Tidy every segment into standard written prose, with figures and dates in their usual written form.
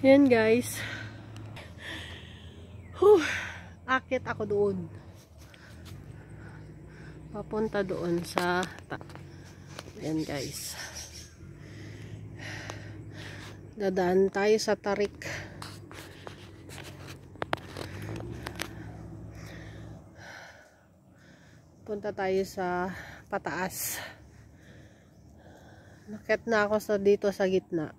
Yan guys. Akit ako doon. Papunta doon sa yan guys. Dadaan tayo sa tarik. Punta tayo sa pataas. Nakit na ako dito sa gitna.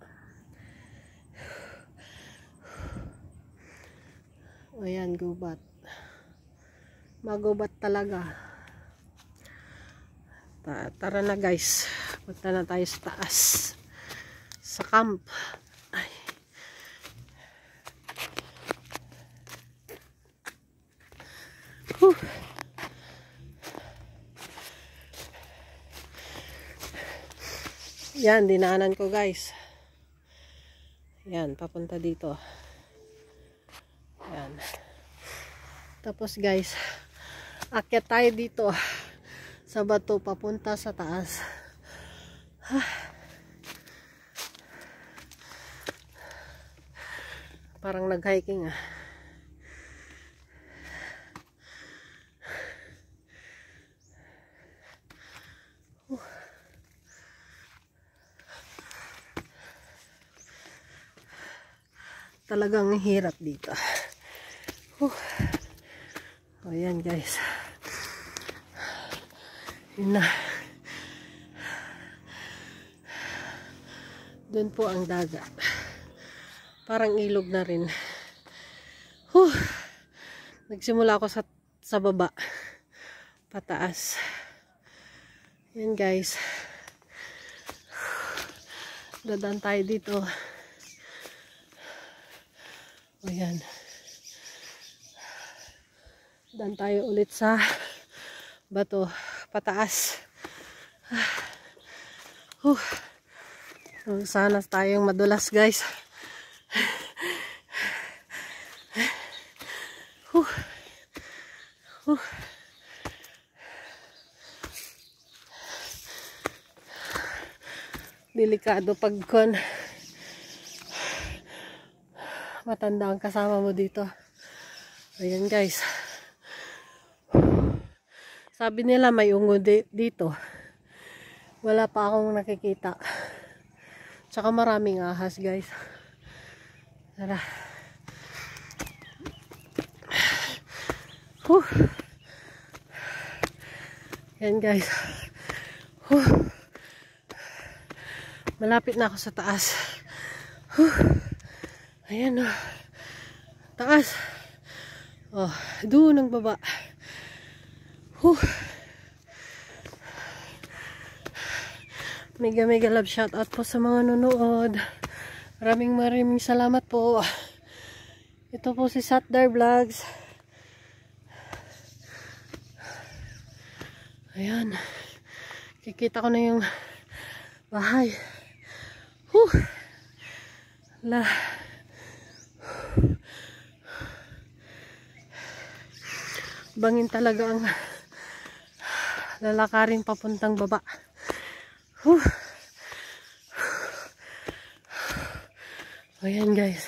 Ayan, gubat. Magubat talaga. Tara na guys. Punta na tayo sa taas. Sa camp. Ay. Yan, dinaanan ko guys. Yan, papunta dito. Yan. Tapos guys, akyat tayo dito sa bato papunta sa taas. Parang nag-hiking ah. Talagang hirap dito. Ayan guys. Yun na. Doon po ang dagat. Parang ilog na rin. Nagsimula ako sa baba. Pataas. Yan guys. Dadaan tayo dito. Ayan. Dan tayo ulit sa bato pataas. Sana tayong madulas guys. Delikado pag matanda ang kasama mo dito. Ayan guys. Sabi nila may ungod dito. Wala pa akong nakikita. Tsaka maraming ahas guys. Tara. Ayan guys. Malapit na ako sa taas. Ayan o. Taas. Oh, doon ang baba. Mega love shout out po sa mga nanonood. Maraming salamat po. Ito po si Satdar Vlogs. Ayan. Kikita ko na yung bahay. Bangin talaga ang lalakarin papuntang baba. Ayan guys.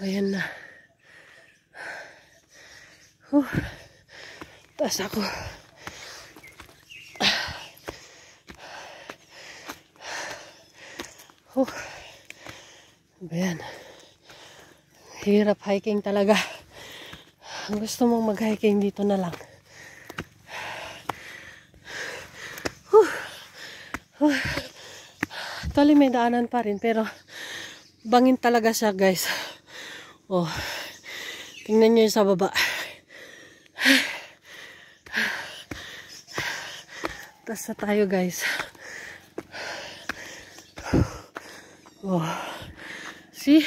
Ayan na. Taas ako. Ayan. Hirap hiking talaga. Ang gusto mong mag-hiking dito na lang. Actually may daanan pa rin pero bangin talaga siya guys. Oh, tingnan nyo yung sa baba. Taas na tayo guys. Oh, see?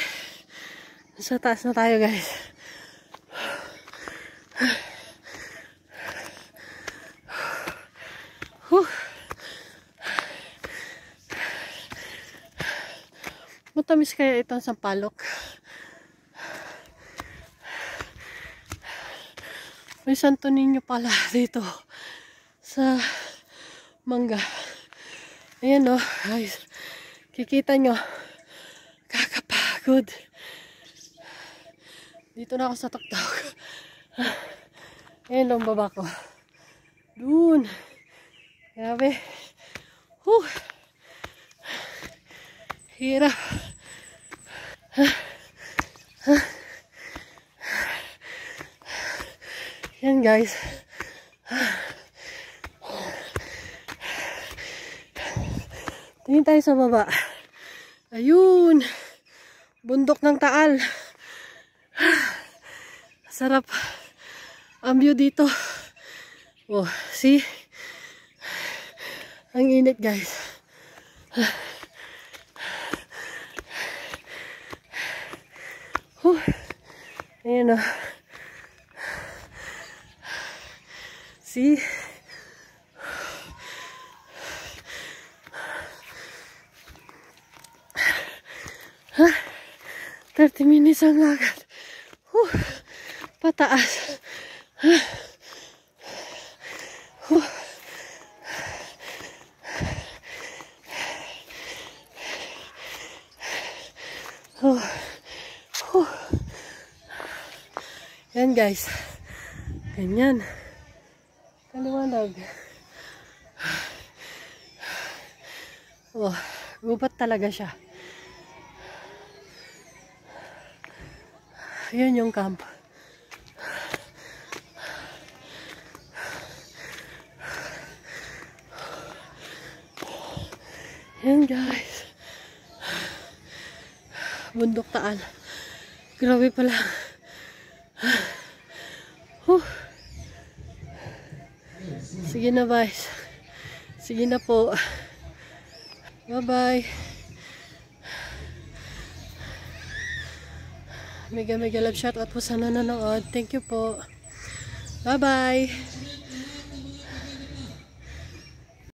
Sa taas na tayo guys. Matamis kaya itong sampalok. May Santo Niño pala dito sa mangga. Ayan o, guys. Kikita nyo, kakapagod. Dito na ako sa tuktok. Ayan lang baba ko. Dun. Grabe. Huh. Hirap. Yan guys. Tingin tayo sa baba. Ayun. Bundok ng Taal. Sarap ang view dito. Oh, see? Ang init guys. Ayan o. See? 30 minutes ang lakad. Pataas. Yan guys. Ganyan. Kaliwanag. Oh, gubat talaga siya. Yan yung camp. Yan guys. Bundok Taal. Grabe pala. Sige na guys. Sige na po. Bye-bye. Mega love shout out po sa nanonood. Thank you po. Bye-bye.